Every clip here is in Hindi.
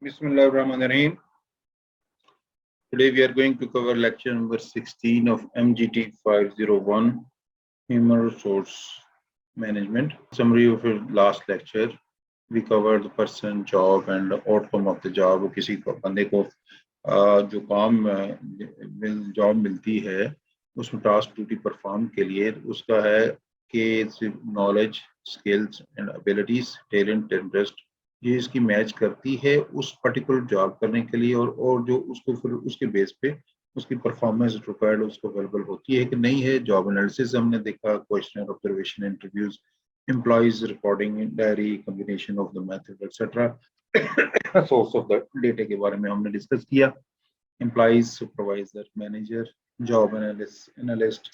Bismillahirrahmanirrahim. Today we are going to cover lecture number 16 of MGT 501, Human Resource Management. Summary of your last lecture, we covered the person, job and the outcome of the job. किसी को बंदे को जो काम जॉब मिलती है उसमें टास्क ड्यूटी परफॉर्म के लिए उसका है कि knowledge, skills and abilities, talent, interest ये इसकी मैच करती है उस पर्टिकुलर जॉब करने के लिए और जो उसको फिर उसके बेस पे उसकी परफॉर्मेंस रिक्वायर्ड उसको अवेलेबल होती है कि नहीं है। जॉब एनालिसिस हमने देखा, question observation, interviews, employees recording, diary, combination of the method etcetera, source of the data के बारे में हमने डिस्कस किया। Employees, supervisor, manager, job analyst,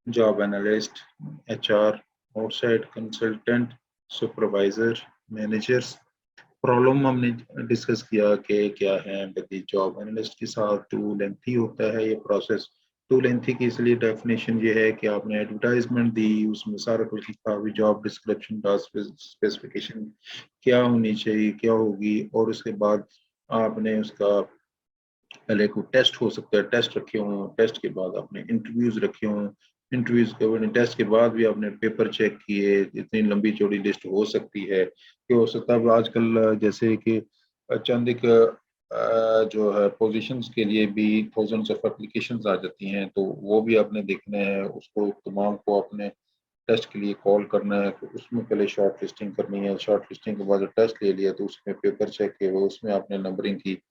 job analyst, HR, outside consultant, supervisor, managers. Problem हमने डिस्कस किया कि क्या है बदी जॉब एनालिस्ट के साथ टू लेंथी होता है ये प्रोसेस। टू लेंथी की इसलिए डेफिनेशन ये है कि आपने एडवर्टाइजमेंट दी, उसमें सारा कुछ लिखा हुआ, जॉब डिस्क्रिप्शन, टास्क स्पेसिफिकेशन क्या होनी चाहिए, क्या होगी, और उसके बाद आपने उसका पहले कोई टेस्ट हो सकता है, टेस्ट रखे हों, टेस्ट के बाद आपने इंटरव्यूज रखे हों, इंटरव्यूज के बाद टेस्ट के बाद भी आपने पेपर चेक किए। इतनी लंबी चौड़ी लिस्ट हो सकती है कि हो सकता है आजकल जैसे कि चंद एक जो है पोजीशंस के लिए भी थाउजेंड्स ऑफ एप्लीकेशंस आ जाती हैं, तो वो भी आपने देखना है, उसको तमाम को आपने टेस्ट के लिए कॉल करना है। तो उसमें पहले शॉर्ट लिस्टिंग करनी है, शॉर्ट लिस्टिंग के बाद जो टेस्ट ले लिया तो उसमें पेपर चेक किए, वो उसमें आपने नंबरिंग की,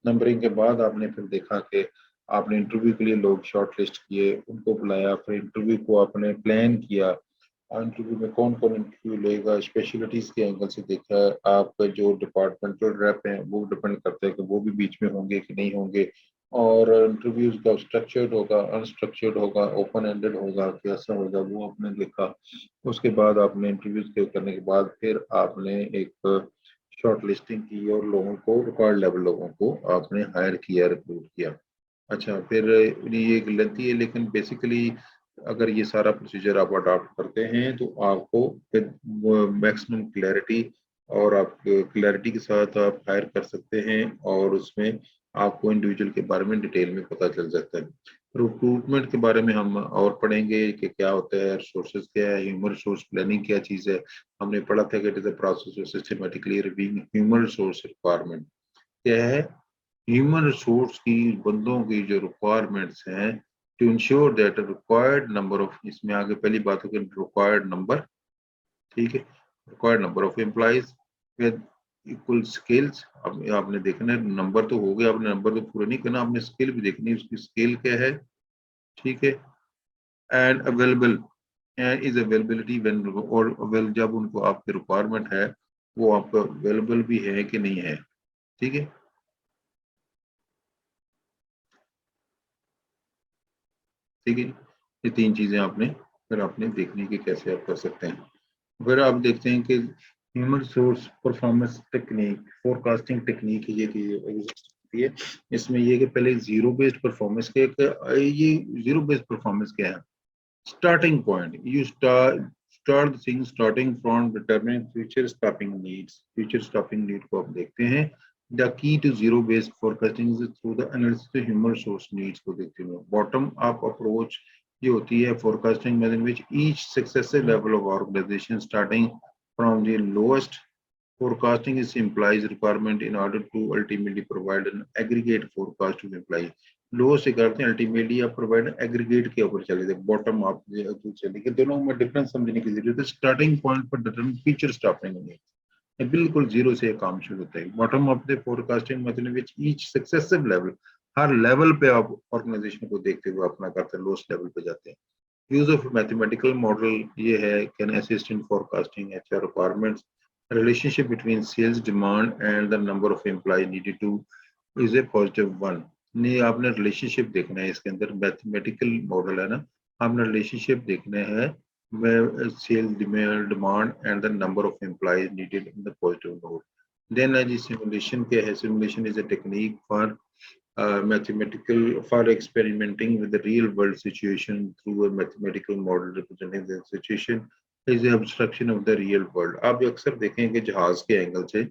नंबरिंग के बाद आपने फिर देखा कि आपने इंटरव्यू के लिए लोग शॉर्ट लिस्ट किए, उनको बुलाया, फिर इंटरव्यू को आपने प्लान किया। इंटरव्यू में कौन कौन इंटरव्यू लेगा, स्पेशलिटीज के एंगल से देखा है। आपका जो डिपार्टमेंटल रेप हैं वो डिपेंड करता है कि वो भी बीच में होंगे कि नहीं होंगे, और इंटरव्यूज का स्ट्रक्चर्ड होगा, अनस्ट्रक्चर्ड होगा, ओपन एंडेड होगा, कैसा होगा, वो आपने देखा। उसके बाद आपने इंटरव्यूज के करने के बाद फिर आपने एक शॉर्ट लिस्टिंग की और लोगों को, रिक्वायर्ड लेवल लोगों को आपने हायर किया, रिक्रूट किया। अच्छा, फिर ये एक लेंथी है लेकिन बेसिकली अगर ये सारा प्रोसीजर आप अडॉप्ट करते हैं तो आपको फिर मैक्सिमम क्लैरिटी, और आप क्लैरिटी के साथ आप हायर कर सकते हैं और उसमें आपको इंडिविजुअल के बारे में डिटेल में पता चल जाता है। रिक्रूटमेंट के बारे में हम और पढ़ेंगे कि क्या होता है, रिसोर्सेज क्या है, ह्यूमन रिसोर्स प्लानिंग क्या चीज़ है। हमने पढ़ा था कि it is a process of systematically reviewing human resource requirement. क्या है? ह्यूमन रिसोर्स की बंदों की जो रिक्वायरमेंट्स हैं, to ensure that required number of, इसमें आगे पहली बात होगी रिक्वायर्ड नंबर, ठीक है, required number of employees with equal skills. अब आपने देखना है, नंबर तो हो गया, आपने नंबर तो पूरा नहीं करना, आपने स्किल भी देखनी है, उसकी स्किल क्या है, ठीक है। And available is availability when, और अवेल जब उनको आपकी रिक्वायरमेंट है वो आपका अवेलेबल भी है कि नहीं है, ठीक है। ठीक है, ये तीन चीजें आपने फिर आपने देखनी कि कैसे आप कर सकते हैं। फिर आप देखते हैं कि human resource performance technique, forecasting technique ये एग्जिस्ट होती है। इसमें ये कि पहले जीरो बेस्ड परफॉर्मेंस के, ये जीरो बेस्ड परफॉर्मेंस क्या है? Starting point, you start thing starting from determining future staffing needs. Future staffing need को आप देखते हैं। The key to zero based forecasting is through the analysis human resource needs को देखते हुए। बॉटम अप अप्रोच ये होती है forecasting method in which each successive level of organization starting from the lowest forecasting is implies requirement in order to ultimately provide an aggregate forecast to employee। लो से करते हैं अल्टीमेटली आप प्रोवाइड एग्रीगेट के ऊपर चले थे, बॉटम अप चले गए, दोनों में डिफरेंस समझने की जरूरत है। स्टार्टिंग पॉइंट पर डिटरमिन फीचर स्टॉपिंग नहीं, बिल्कुल जीरो से काम शुरू होता है। Bottom up the forecasting method which each successive level, her level पे आप ऑर्गेनाइजेशन को देखते हुए अपना करते हैं, लोएस्ट लेवल पे जाते हैं। यूज ऑफ मैथमेटिकल मॉडल ये है, can assist in forecasting HR requirements. relationship between sales demand and the number of employee needed to is a positive one। नहीं, आपने रिलेशनशिप देखना है, इसके अंदर मैथमेटिकल मॉडल है ना, आपने रिलेशनशिप देखना है sale demand and the number of employees needed in the positive note. Then जी सिमुलेशन क्या है? Simulation is a technique for mathematical, for experimenting with the real world situation through a mathematical model representing the situation is the abstraction of the real world। आप अक्सर देखें कि जहाज के एंगल से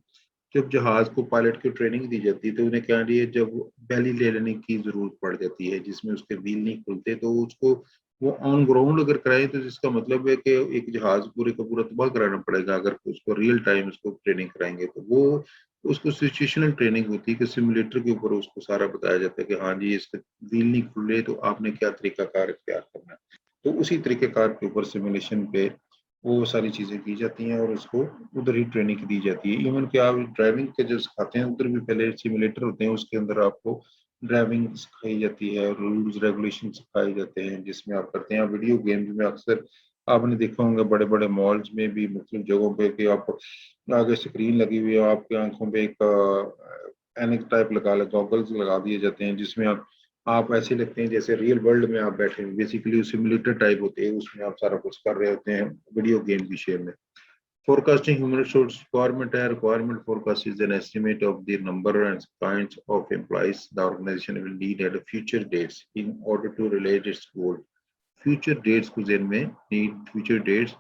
जब जहाज को पायलट की ट्रेनिंग दी जाती है तो उन्हें क्या लिए जब बेली ले लेने की जरूरत पड़ जाती है जिसमें उसके व्हील नहीं खुलते तो उसको वो ऑन ग्राउंड अगर कराए तो जिसका मतलब है कि एक जहाज पूरे का पूरा तबाह कराना पड़ेगा अगर उसको रियल टाइम उसको ट्रेनिंग कराएंगे तो वो उसको सिचुएशनल ट्रेनिंग होती है कि सिमुलेटर के ऊपर उसको सारा बताया जाता है कि हाँ जी इसका व्हील नहीं खुल रहे तो आपने क्या तरीका कार इख्तियार करना है तो उसी तरीके कार के ऊपर सिमुलेशन पे वो सारी चीजें की जाती हैं और उसको उधर ही ट्रेनिंग दी जाती है इवन कि आप ड्राइविंग के जो सिखाते हैं उधर भी पहले सिमुलेटर होते हैं उसके अंदर आपको ड्राइविंग सिखाई जाती है रूल्स रेगुलेशन सिखाए जाते हैं जिसमें आप करते हैं वीडियो गेम्स में अक्सर आपने देखा होगा बड़े बड़े मॉल्स में भी मुख्तलिफ जगहों पे कि आप आगे स्क्रीन लगी हुई है आपकी आंखों पे एक एनक टाइप गॉगल्स लगा दिए जाते हैं जिसमें आप ऐसे लगते हैं जैसे रियल वर्ल्ड में आप बैठे हैं बेसिकली सिमुलेटर टाइप होते हैं उसमें आप सारा कुछ कर रहे होते हैं वीडियो गेम की शेप में forecasting human resource requirement है requirement forecast is an estimate of the number and kinds of employees the organization will need at a future dates in order to realize its goal future dates को ज़हन में need future dates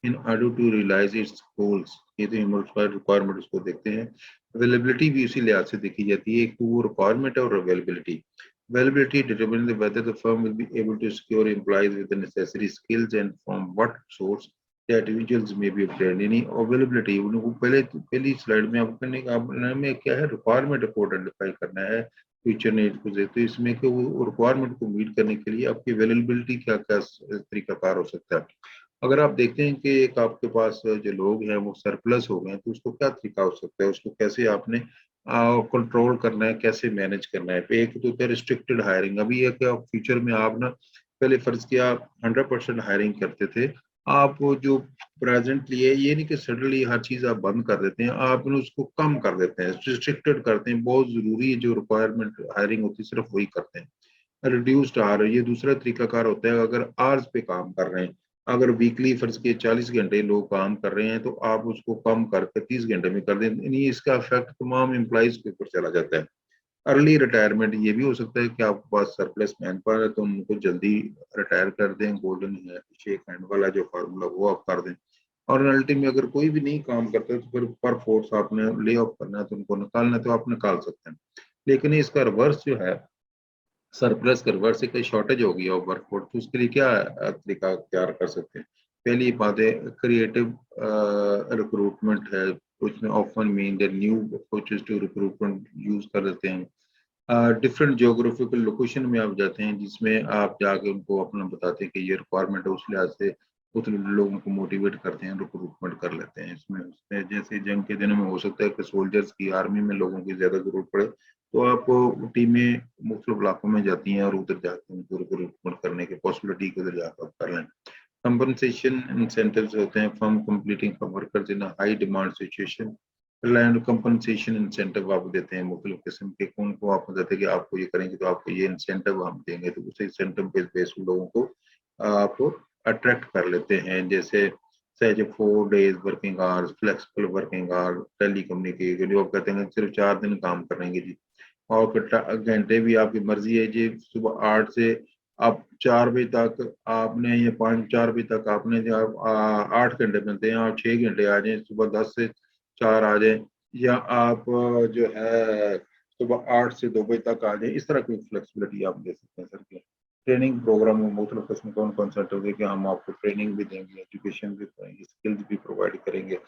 in order to realize its goals ये तो human requirement उसको देखते हैं availability भी उसी लिहाज से देखी जाती है एक तो वो requirement है और availability availability determines whether the firm will be able to secure employees with the necessary skills and from what source the individuals may be obtained यानी availability उनको पहली स्लाइड में आपको करने का में क्या है रिक्वायरमेंट को आइडेंटिफाई करना है फ्यूचर नीड को तो इसमें कि वो रिक्वायरमेंट को मीट करने के लिए आपकी अवेलेबिलिटी क्या क्या तरीकाकार हो सकता है अगर आप देखते हैं कि एक आपके पास जो लोग हैं वो सरप्लस हो गए हैं तो उसको क्या तरीका हो सकता है उसको कैसे आपने कंट्रोल करना है कैसे मैनेज करना है एक तो होता है रिस्ट्रिक्टेड हायरिंग अभी है कि आप फ्यूचर में आप ना पहले फर्ज किया 100% हायरिंग करते थे आप जो प्रेजेंटली है ये नहीं कि सडनली हर चीज आप बंद कर देते हैं आप उसको कम कर देते हैं रिस्ट्रिक्टेड करते हैं बहुत जरूरी है जो रिक्वायरमेंट हायरिंग होती है सिर्फ वही करते हैं रिड्यूस्ड आवर ये दूसरा तरीकाकार होता है अगर आवर्स पे काम कर रहे हैं अगर वीकली फर्ज के 40 घंटे लोग काम कर रहे हैं तो आप उसको कम करके 30 घंटे में कर दें यानी इसका इफेक्ट तमाम एम्प्लॉइज के ऊपर चला जाता है अर्ली रिटायरमेंट ये भी हो सकता है कि आपके पास सरप्लस मैन पावर है तो उनको जल्दी रिटायर कर दें गोल्डन शेक हैंड वाला जो फार्मूला वो आप कर दें और अल्टीमेटली अगर कोई भी नहीं काम करता तो फिर पर फोर्स आपने ले ऑफ करना है तो उनको निकालना है तो आप निकाल सकते हैं लेकिन इसका रिवर्स जो है सरप्लस का रिवर्स एक शॉर्टेज हो गई है वर्कफोर्स तो उसके लिए क्या तरीका तैयार कर सकते हैं पहली बात है क्रिएटिव रिक्रूटमेंट है उसमें often mean the new approaches to recruitment use कर देते हैं डिफरेंट जियोग्राफिकल लोकेशन में आप जाते हैं जिसमें आप जाके उनको अपना बताते हैं कि ये रिक्वायरमेंट है उस लिहाज से उतने लोगों को मोटिवेट करते हैं रिक्रूटमेंट कर लेते हैं इसमें जैसे जंग के दिनों में हो सकता है कि सोल्जर्स की आर्मी में लोगों की ज्यादा जरूरत पड़े तो आप टीमें मुख्तलिफ इलाकों में जाती हैं और उधर जाके उनको रिक्रूटमेंट करने की पॉसिबिलिटी को उधर जाकर कर लें कंपनसेशन इंसेंटिव्स होते हैं firm completing for workers in high demand situation land compensation incentive आप देते हैं मुख्तलिफ किस्म के कौन को आप बताते हैं कि आपको ये करेंगे तो आपको ये इंसेंटिव हम देंगे तो उस इंसेंटिव बेस लोगों को आप अट्रैक्ट कर लेते हैं जैसे सह 4 days working hours flexible working hour telecommunication जो आप कहते हैं सिर्फ 4 दिन काम करेंगे जी और घंटे भी आपकी मर्जी है जी सुबह 8 से आप 4 बजे तक आपने या 5-4 बजे तक आपने 8 घंटे बनते हैं आप 6 घंटे आ जाएं सुबह 10 से 4 आ जाएं या आप जो है सुबह 8 से 2 बजे तक आ जाएं इस तरह की फ्लेक्सिबिलिटी आप दे सकते हैं सर की ट्रेनिंग प्रोग्राम में मुख्तलिफ किस्म कौन कौन सा होगा कि हम आपको ट्रेनिंग भी देंगे एजुकेशन भी करेंगे स्किल्स भी प्रोवाइड करेंगे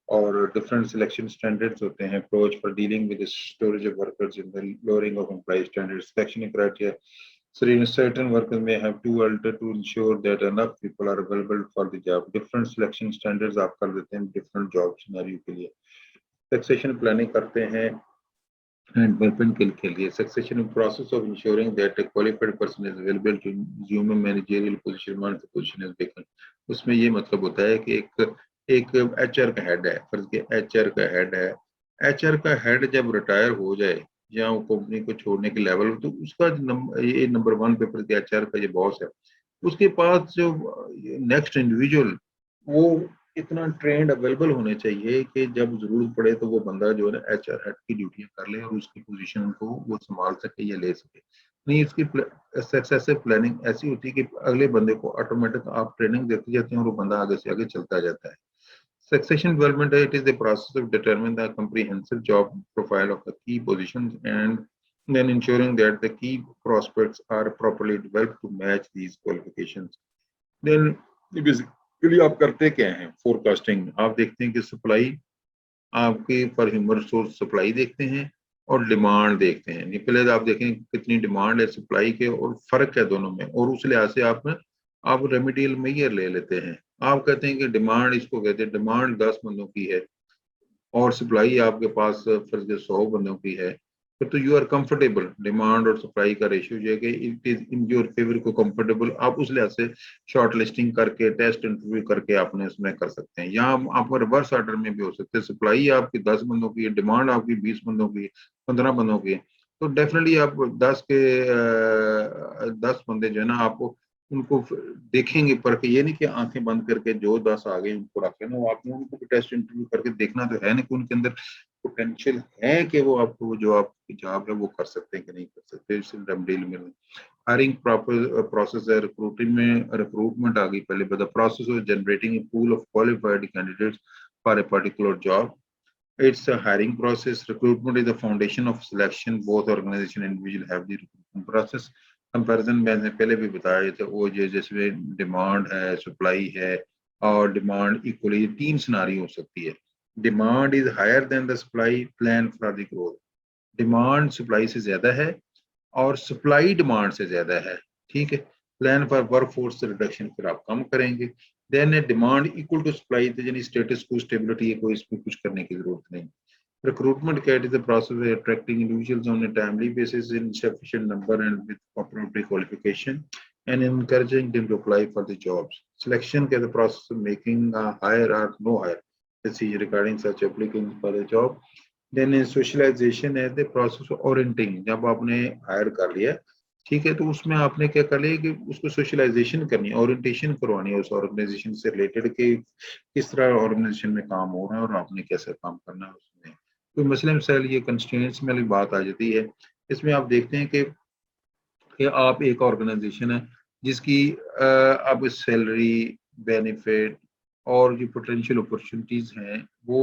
और डिफरेंट सिलेक्शन स्टैंडर्ड्स होते हैं approach for dealing with shortage of workers in the lowering of employ standards selection criteria so in certain workers may have to alter to ensure that enough people are available for the job different selection standards आप कर देते हैं different job scenario के लिए succession planning करते हैं and development के लिए succession process of ensuring that a qualified person is available to assume a managerial position once the position is vacant उसमें ये मतलब होता है कि एक एचआर का हेड है फर्ज के एचआर का हेड है एचआर का हेड जब रिटायर हो जाए या वो कंपनी को छोड़ने के लेवल तो उसका ये नंबर 1 पेपर के एचआर का ये बॉस है उसके पास जो नेक्स्ट इंडिविजुअल वो इतना ट्रेंड अवेलेबल होने चाहिए कि जब जरूरत पड़े तो वो बंदा जो है ना एचआर हेड की ड्यूटियां कर ले और उसकी पोजीशन को वो संभाल सके या ले सके नहीं इसकी सक्सेसिव प्लानिंग ऐसी होती है कि अगले बंदे को ऑटोमेटिक आप ट्रेनिंग देते जाते हैं और वो बंदा आगे से आगे चलता जाता है Succession development, it is the process of determining the comprehensive job profile of the key positions and then ensuring that the key prospects are properly developed to match these qualifications. Then basically आप करते क्या हैं? Forecasting, आप देखते हैं कि सप्लाई आपके पर ह्यूमन रिसोर्स सप्लाई देखते हैं और डिमांड देखते हैं। पहले तो आप देखें कितनी डिमांड है सप्लाई के और फर्क है दोनों में, और उस लिहाज से आप रेमिडियल मेजर ले लेते हैं। आप कहते हैं कि डिमांड, इसको कहते हैं डिमांड 10 बंदों की है और सप्लाई आपके पास फर्ज के 100 बंदों की है, फिर तो यू आर कंफर्टेबल। डिमांड और सप्लाई का रेशियो जो है कि it is in your favour को कंफर्टेबल, आप उस लिहाज से शॉर्ट लिस्टिंग करके टेस्ट इंटरव्यू करके आपने उसमें कर सकते हैं। यहाँ आपको रिवर्स ऑर्डर में भी हो सकते हैं, सप्लाई आपकी 10 बंदों की है, डिमांड आपकी 20 बंदों की, 15 बंदों की, तो डेफिनेटली आप 10 बंदे जो है ना आपको उनको देखेंगे परख, ये नहीं कि आंखें बंद करके जो 10 आ गए उनको रख लेना, आपने उनको भी टेस्ट इंटरव्यू करके देखना तो है नहीं कि उनके अंदर पोटेंशियल है कि वो आपको वो जो आपकी जॉब है वो कर सकते हैं कि नहीं कर सकते। हायरिंग प्रोसेस है, रिक्रूटिंग में रिक्रूटमेंट आ गई पहले, but the process of generating a pool of qualified candidates for a particular job, it's a hiring process. Recruitment is the foundation of selection. Both organization and individual have the recruitment process. Comparison मैंने पहले भी बताया था, वो जो जिसमें डिमांड है, सप्लाई है और डिमांड इक्वली, तीन सिनारी हो सकती है। Demand is higher than the supply, plan for the growth. Demand supply से ज्यादा है और सप्लाई डिमांड से ज्यादा है, ठीक है। प्लान फॉर वर्कफोर्स रिडक्शन, फिर आप कम करेंगे। Then demand equal to supply, तो यानी स्टेटस को स्टेबिलिटी है, कोई इसमें कुछ करने की जरूरत नहीं। Recruitment cat is the process of attracting individuals on a timely basis in sufficient number and with appropriate qualification and encouraging them to apply for the jobs. Selection is the process of making a hire or no hire decision regarding such applicants for the job. Then socialization is the process of orienting. जब आपने hire कर लिया, ठीक है, तो उसमें आपने क्या कर लिया कि उसको सोशलाइजेशन करनी है, ओरिएंटेशन करवानी है उस ऑर्गेनाइजेशन से रिलेटेड कि किस तरह ऑर्गेनाइजेशन में काम हो रहा है और आपने कैसे काम करना है उसमें। तो मसले मसाइल ये कंस्ट्रेंट्स में बात आ जाती है। इसमें आप देखते हैं कि आप एक ऑर्गेनाइजेशन है जिसकी अब सैलरी, बेनिफिट और जो पोटेंशियल अपॉर्चुनिटीज हैं वो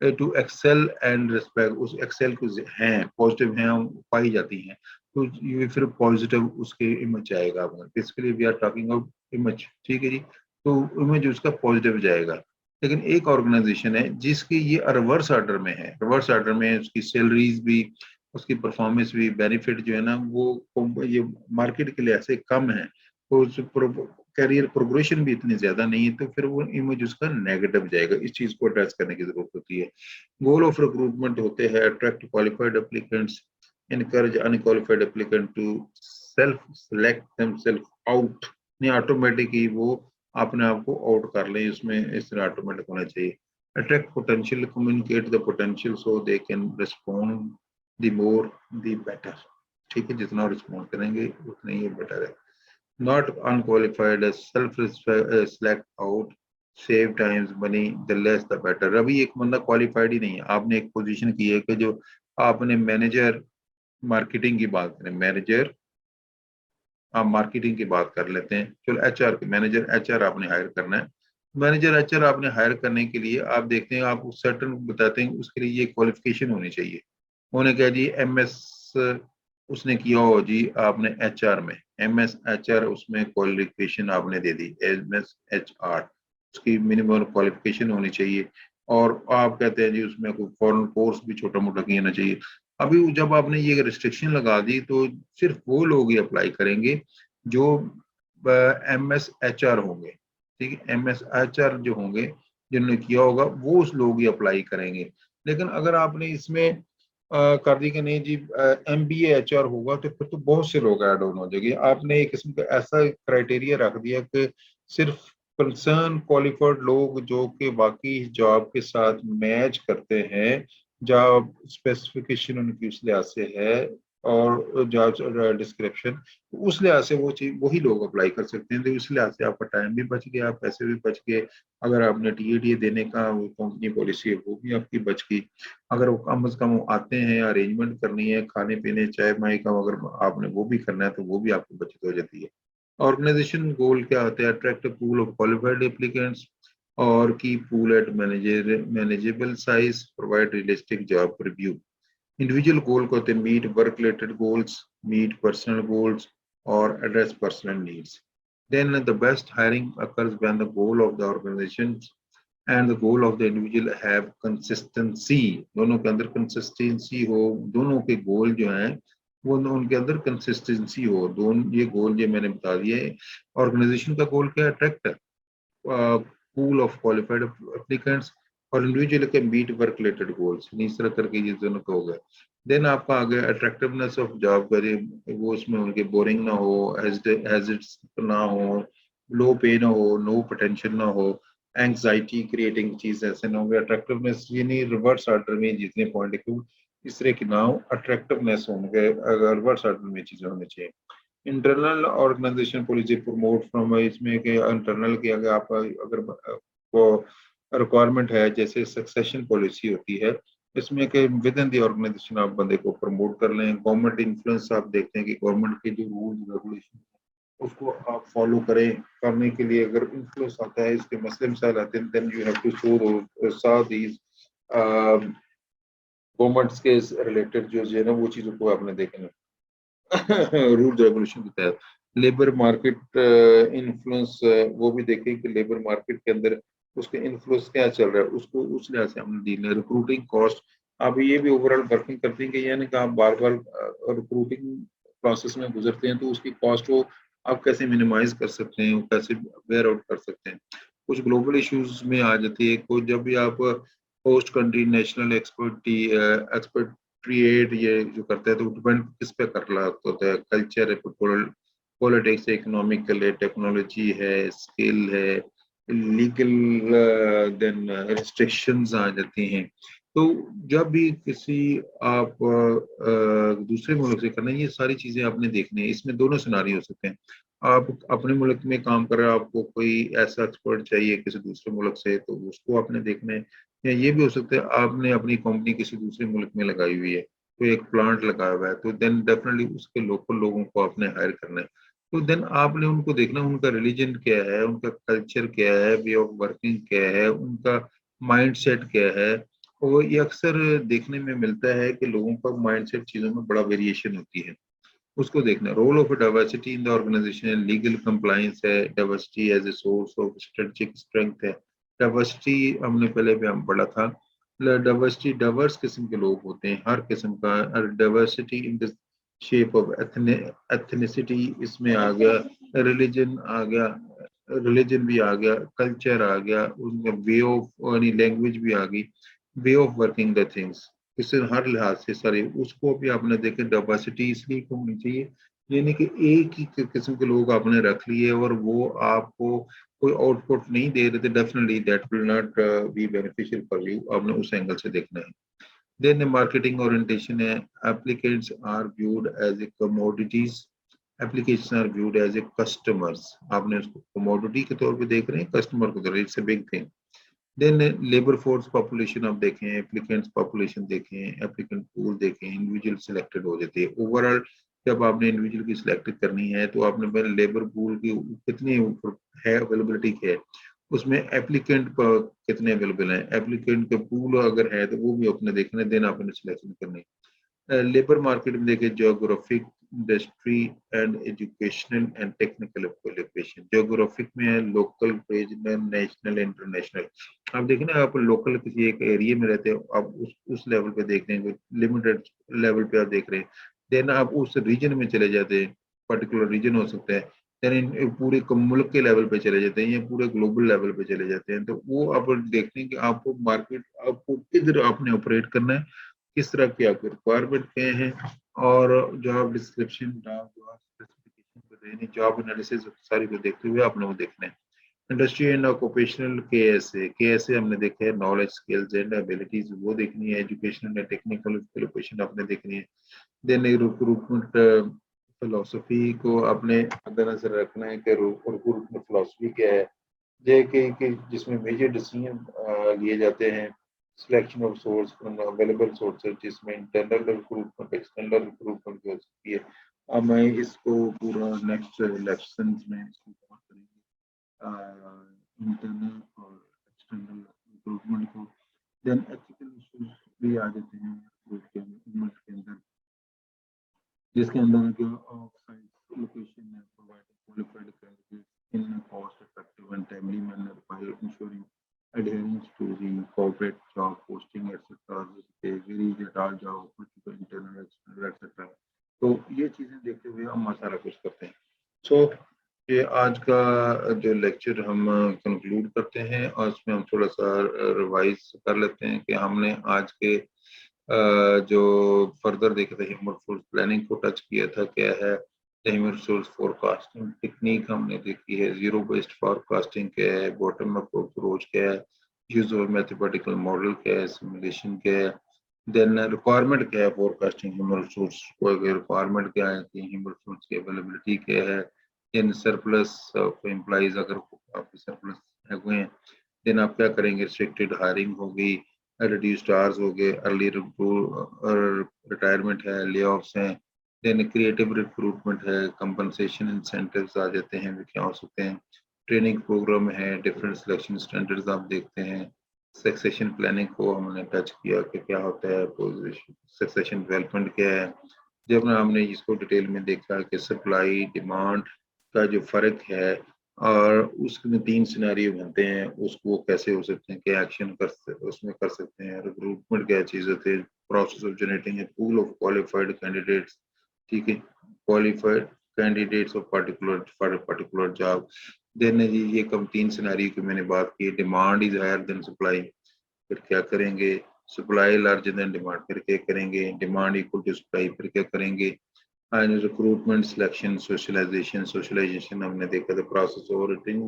टू एक्सेल एंड रिस्पेक्ट, उस एक्सेल को हैं, पॉजिटिव हैं, पाई जाती हैं, तो ये फिर पॉजिटिव उसके इमेज जाएगा। Basically we are talking about image, ठीक है जी, तो इमेज उसका पॉजिटिव जाएगा। लेकिन एक ऑर्गेनाइजेशन है जिसकी ये रिवर्स ऑर्डर में है, रिवर्स ऑर्डर में उसकी सैलरीज भी, उसकी परफॉर्मेंस भी, बेनिफिट जो है ना वो ये मार्केट के लिए ऐसे कम है, तो कैरियर प्रोग्रेशन भी इतनी ज्यादा नहीं है, तो फिर वो इमेज उसका नेगेटिव जाएगा। इस चीज को एड्रेस करने की जरूरत होती है। गोल ऑफ रिक्रूटमेंट होते हैं attract qualified applicants, encourage unqualified applicant to self select themselves out, नहीं ऑटोमेटिक ही वो अपने आप को आउट कर लें, इसमें इस तरह ऑटोमेटिक होना चाहिए। Attract potential, communicate the potential so they can respond the more the better, ठीक है, जितना रिस्पॉन्ड करेंगे उतना ही बेटर है। Not unqualified, self select out, save times money, the less the better. अभी एक बंदा क्वालिफाइड ही नहीं है, आपने एक पोजीशन की है कि जो आपने मैनेजर मार्केटिंग की बात करें, मैनेजर आप मार्केटिंग की बात कर लेते हैं, चलो एचआर के मैनेजर एचआर आपने हायर करना है। मैनेजर एचआर आपने हायर करने के लिए आप देखते हैं, आप सर्टन बताते हैं उसके लिए ये क्वालिफिकेशन होनी चाहिए। उन्होंने कहा जी एमएस उसने किया हो जी आपने एचआर में, एमएस एचआर उसमें क्वालिफिकेशन आपने दे दी, एमएस एचआर उसकी मिनिमम क्वालिफिकेशन होनी चाहिए। और आप कहते हैं जी उसमें कोई फॉरेन कोर्स भी छोटा मोटा किया ना चाहिए। अभी जब आपने ये रिस्ट्रिक्शन लगा दी तो सिर्फ वो लोग ही अप्लाई करेंगे जो एमएस एचआर होंगे, ठीक है, एमएस एचआर जो होंगे जिन्होंने किया होगा वो उस लोग ही अप्लाई करेंगे। लेकिन अगर आपने इसमें कर दी कि नहीं जी एमबीए एचआर होगा तो फिर तो बहुत से लोग ऐड ऑन हो जाएंगे। आपने एक किस्म का ऐसा क्राइटेरिया रख दिया कि सिर्फ कंसर्न क्वालिफाइड लोग जो कि बाकी जॉब के साथ मैच करते हैं, जॉब स्पेसिफिकेशन उनकी उस लिहाज से है और जॉब डिस्क्रिप्शन उस लिहाज से वो चीज वही लोग अप्लाई कर सकते हैं, तो इस लिहाज से आपका टाइम भी बच गया, पैसे भी बच गए। अगर आपने टीएडीए देने का वो कंपनी पॉलिसी है वो भी आपकी बच गई। अगर वो कम से कम आते हैं, अरेंजमेंट करनी है खाने पीने चाय माई का, अगर आपने वो भी करना है तो वो भी आपकी बचत हो जाती है। ऑर्गेनाइजेशन गोल क्या होता है? Attract pool of qualified applicants, or keep pool at manageable size, provide realistic job review. Individual goal को meet work-related goals, meet personal goals, or address personal needs. Then the best hiring occurs when the goal of the organization and the goal of the individual have consistency. दोनों के अंदर consistency हो, दोनों के goal जो हैं वो उनके अंदर consistency हो. दोनों ये goal ये मैंने बता दिए. Organization का goal क्या है? Attract pool of qualified applicants और इंडिविजुअल के मीट वर्क रिलेटेड गोल्स. इस तरह करके ये दोनों का हो गया. देन आपका आ गया अट्रैक्टिवनेस ऑफ जॉब करे, वो उसमें उनके बोरिंग ना हो, हैजिट्स ना हो, लो पे ना हो, नो पोटेंशियल ना हो, एंग्जाइटी क्रिएटिंग चीज ऐसे ना हो. अट्रैक्टिवनेस ये नहीं रिवर्स ऑर्डर में जितने पॉइंट लिखे इस तरह के ना हो, अट्रैक्टिवनेस होंगे अगर रिवर्स ऑर्डर में चीजें होनी चाहिए. Internal organization policy promote from इसमें कि इंटरनल की अगर आप अगर वो रिक्वायरमेंट है जैसे सक्सेशन पॉलिसी होती है इसमें कि विद इन द ऑर्गेनाइजेशन आप बंदे को प्रमोट कर लें. गवर्नमेंट इन्फ्लुएंस आप देखते हैं कि गवर्नमेंट के जो रूल्स रेगुलेशन उसको आप फॉलो करें. करने के लिए अगर इन्फ्लुएंस आता है इसके मसले मसाइल आते हैं then you have to show these governments के रिलेटेड जो है ना वो चीज़ों को आपने देखना रूल रेगुलेशन के तहत. लेबर मार्केट इन्फ्लुएंस वो भी देखें कि लेबर मार्केट के अंदर उसके इन्फ्लुएंस क्या चल रहा है उसको उस लिहाज से हमने डील है. रिक्रूटिंग कॉस्ट आप ये भी ओवरऑल वर्किंग करते हैं कि यानी कि आप बार बार रिक्रूटिंग प्रोसेस में गुजरते हैं तो उसकी कॉस्ट को आप कैसे मिनिमाइज कर सकते हैं, कैसे वेयर आउट कर सकते हैं. कुछ ग्लोबल इश्यूज में आ जाती है को जब भी आप host country national expert create ये जो करते हैं तो डिपेंड किस पे कर रहा होता है. कल्चर है, पॉलिटिक्स, इकोनॉमिकल है, टेक्नोलॉजी है, स्किल है, लीगल देन रिस्ट्रिक्शंस आ जाती हैं. तो जब भी किसी आप दूसरे मुल्क से करना है ये सारी चीजें आपने देखनी है. इसमें दोनों सिनारी हो सकते हैं. आप अपने मुल्क में काम कर रहे हो आपको कोई ऐसा एक्सपर्ट चाहिए किसी दूसरे मुल्क से तो उसको आपने देखना है. या ये भी हो सकता है आपने अपनी कंपनी किसी दूसरे मुल्क में लगाई हुई है, कोई एक प्लांट लगाया हुआ है तो देन डेफिनेटली उसके लोकल लोगों को आपने हायर करना है. तो देन आपने उनको देखना उनका रिलीजन क्या है, उनका कल्चर क्या है, वे ऑफ वर्किंग क्या है, उनका माइंडसेट क्या है. और ये अक्सर देखने में मिलता है कि लोगों का माइंडसेट चीज़ों में बड़ा वेरिएशन होती है. उसको देखना. Role of diversity in the organization, legal compliance है, diversity as a source of strategic strength है. डाइवर्सिटी हमने पहले भी हम पढ़ा था. डाइवर्सिटी डाइवर्स किस्म के लोग होते हैं, हर किस्म का. Diversity in the shape of ethnicity इसमें आ गया, रिलीजन आ गया, रिलीजन भी आ गया, कल्चर आ गया, उनका वे ऑफ यानी लैंग्वेज भी आ गई, way of working the things. इससे हर लिहाज से सारे उसको भी आपने देखे. डाइवर्सिटी इसलिए क्यों होनी चाहिए यानी कि एक ही किस्म के लोग आपने रख लिए और वो आपको कोई आउटपुट नहीं दे रहे थे definitely that will not be beneficial for you. आपने उस एंगल से देखना है. देन मार्केटिंग ओरिएंटेशन है. Applicants are viewed as a commodities, application are viewed as a customers. आपने उसको कमोडिटी के तौर पे देख रहे हैं, कस्टमर को तौर. It's a big thing. Then labour force population आप देखें, एप्लीकेंट्स पॉपुलेशन देखें, एप्लीकेंट पूल देखें, इंडिविजुअल सिलेक्टेड हो जाती है. ओवरऑल जब आपने इंडिविजुअल की सिलेक्ट करनी है तो आपने पहले लेबर पूल की कितनी है अवेलेबिलिटी क्या है, उसमें एप्लीकेंट कितने अवेलेबल हैं, एप्लीकेंट का पूल अगर है तो वो भी अपने देखना है. देन आपने सिलेक्शन करनी है. लेबर मार्केट में देखें geographic, industry and educational and technical qualification. Geographic में है लोकल, रीजनल, नेशनल, इंटरनेशनल. आप देखें ना आप लोकल किसी एक एरिया में रहते हो आप उस लेवल पे देख रहे हैं, लिमिटेड लेवल पे आप देख रहे हैं. देन आप उस रीजन में चले जाते हैं, पर्टिकुलर रीजन हो सकता है. देन पूरे मुल्क के लेवल पे चले जाते हैं या पूरे ग्लोबल लेवल पे चले जाते हैं. तो वो आप देखते हैं कि आपको मार्केट आपको किधर आपने ऑपरेट करना है, किस तरह की आपकी रिक्वायरमेंट क्या है, और job description, job specification, job analysis सारी को देखते हुए आपने वो देखना है. इंडस्ट्री एंड ऑक्यूपेशनल के एस ए हमने देखे है. नॉलेज, स्किल्स एंड एबिलिटीज वो देखनी है. एजुकेशनल एंड टेक्निकल क्वालिफिकेशन आपने देखनी है. देन रिक्रूटमेंट फिलोसफी को आपने मद्देनजर रखना है कि रिक्रूटमेंट फिलोसफी क्या है, ये कि जिसमें मेजर डिसीजन लिए जाते हैं. Selection of source from available sources जिसमें इंटरनल रिक्रूटमेंट, एक्सटर्नल रिक्रूटमेंट हो सकती है. अब मैं इसको पूरा नेक्स्ट लेक्शन में इसको कवर करेंगे इंटरनल और एक्सटर्नल रिक्रूटमेंट को। देन एथिकल इश्यूज भी आ जाते हैं रिक्रूटमेंट के अंदर, जिसके अंदर जो ऑफ साइट लोकेशन है, providing qualified candidates in cost effective and timely manner while ensuring adherence to the corporate job posting etc. They vary that all job internal external etc. तो ये चीजें देखते हुए हम सारा कुछ करते हैं। सो ये आज का जो लेक्चर हम कंक्लूड करते हैं और इसमें हम थोड़ा सा रिवाइज कर लेते हैं कि हमने आज के जो फर्दर देखे थे ह्यूमन रिसोर्स प्लानिंग को टच किया था, क्या है ह्यूमन रिसोर्स फोरकास्टिंग टेक्निक हमने देखी है, जीरो बेस्ड फोरकास्टिंग क्या है, बॉटम अप अप्रोच क्या है, यूज ऑफ मैथमेटिकल मॉडल क्या है, सिमुलेशन क्या है, देन रिक्वायरमेंट क्या है फोरकास्टिंग ह्यूमन रिसोर्स को, रिक्वायरमेंट क्या है कि ह्यूमन रिसोर्स की अवेलेबिलिटी क्या है, इन सरप्लस ऑफ एम्प्लॉइज अगर आपके सरप्लस हुए हैं देन आप क्या करेंगे, रिस्ट्रिक्टेड हायरिंग होगी, रिड्यूस्ड आवर्स हो गए, अर्ली रिटायरमेंट है, ले ऑफ्स हैं, देन क्रिएटिव रिक्रूटमेंट है, कंपनसेशन इंसेंटिव्स आ जाते हैं, क्या हो सकते हैं, ट्रेनिंग प्रोग्राम है, डिफरेंट सिलेक्शन स्टैंडर्ड्स आप देखते हैं, सक्सेशन प्लानिंग को हमने टच किया कि क्या होता है, सक्सेशन डेवलपमेंट क्या है, जब हमने इसको डिटेल में देखा कि सप्लाई डिमांड का जो फर्क है और उसमें 3 सिनेरियो बनते हैं, उसको कैसे हो सकते हैं, क्या एक्शन कर उसमें कर सकते हैं, रिक्रूटमेंट क्या चीज़ होती है, process of generating a pool of qualified candidates, ठीक है, qualified candidates of particular for a particular job. Then जी ये कम 3 सिनेरियो की मैंने बात की, demand is higher than supply, फिर क्या करेंगे, सप्लाई लार्जर देन डिमांड, फिर क्या करेंगे, डिमांड इक्वल टू सप्लाई, फिर क्या करेंगे, and recruitment selection socialization हमने देखा था, process orienting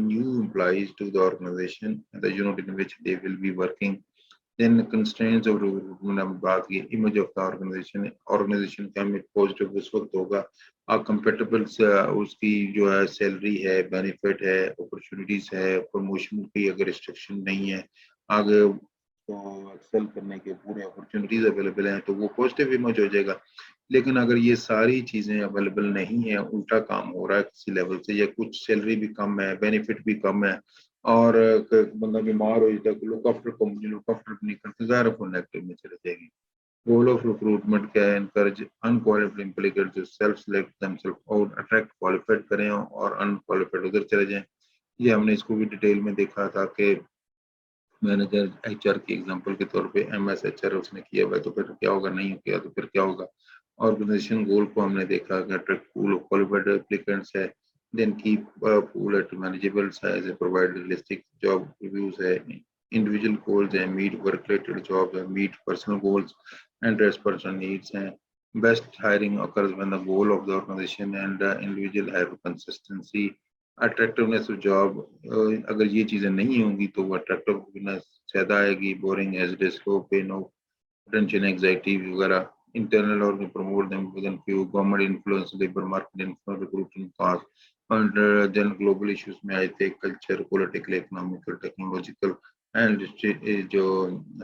new employees to the organization and the unit in which they will be working, then constraints of recruitment हम बात की, image of the organization का हमें पॉजिटिव उस वक्त होगा आप कंपेटेबल उसकी जो है सैलरी है, बेनिफिट है, अपॉर्चुनिटीज है, प्रमोशन की अगर रिस्ट्रिक्शन नहीं है, आगे तो एक्सेल करने के पूरे अपॉर्चुनिटीज अवेलेबल हैं तो वो पॉजिटिव इमेज हो जाएगा। लेकिन अगर ये सारी चीजें अवेलेबल नहीं है, उल्टा काम हो रहा है किसी लेवल से, या कुछ सैलरी भी कम है, बेनिफिट भी कम है और बंदा बीमार हो जाता है, look after company look after नहीं करते, ज़ाहिर है नेगेटिव में चले जाएगी। गोल ऑफ रिक्रूटमेंट क्या है, encourage unqualified employ to self select themselves और अट्रैक्ट क्वालिफाइड करें और अनक्वालिफाइड उधर चले जाएं। ये हमने इसको भी डिटेल में देखा था कि मैनेजर एचआर की एग्जांपल के तौर पे एमएस एचआर उसने किया हुआ है, तो फिर क्या होगा, नहीं किया तो फिर क्या होगा। ऑर्गेनाइजेशन गोल को हमने देखा कि attract pool of qualified applicants है, then keep pool at manageable size है, प्रोवाइड रियलिस्टिक जॉब रिव्यूज है, इंडिविजुअल गोल्स है, मीट वर्क रिलेटेड जॉब है, meet personal goals and dress personal needs हैं, best hiring occurs when the goal of the organization and the individual have consistency, attractiveness of job, अगर ये चीजें नहीं होंगी तो वो अट्रैक्टिवनेस ज्यादा आएगी, बोरिंग एज डे स्लो पे नो टेंशन एंजाइटी वगैरह, इंटरनल और promote them with in few government influence labour market influence recruiting cost और देन ग्लोबल इश्यूज में आए थे culture political economical technological and जो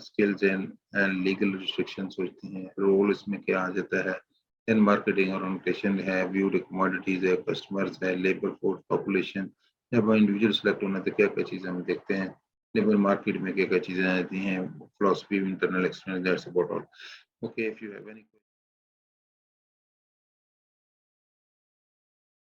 स्किल्स एंड लीगल रिस्ट्रिक्शंस होती हैं, रोल इसमें क्या आ जाता है, इन मार्केटिंग ओरिएंटेशन है, व्यूड कमोडिटीज है, कस्टमर्स है, लेबर फोर्स पॉपुलेशन, जब इंडिविजुअल सेलेक्ट होना तो क्या क्या चीजें हम देखते हैं, लेबर मार्केट में क्या क्या चीजें आती हैं, philosophy internal external that's about all. Okay, if you have any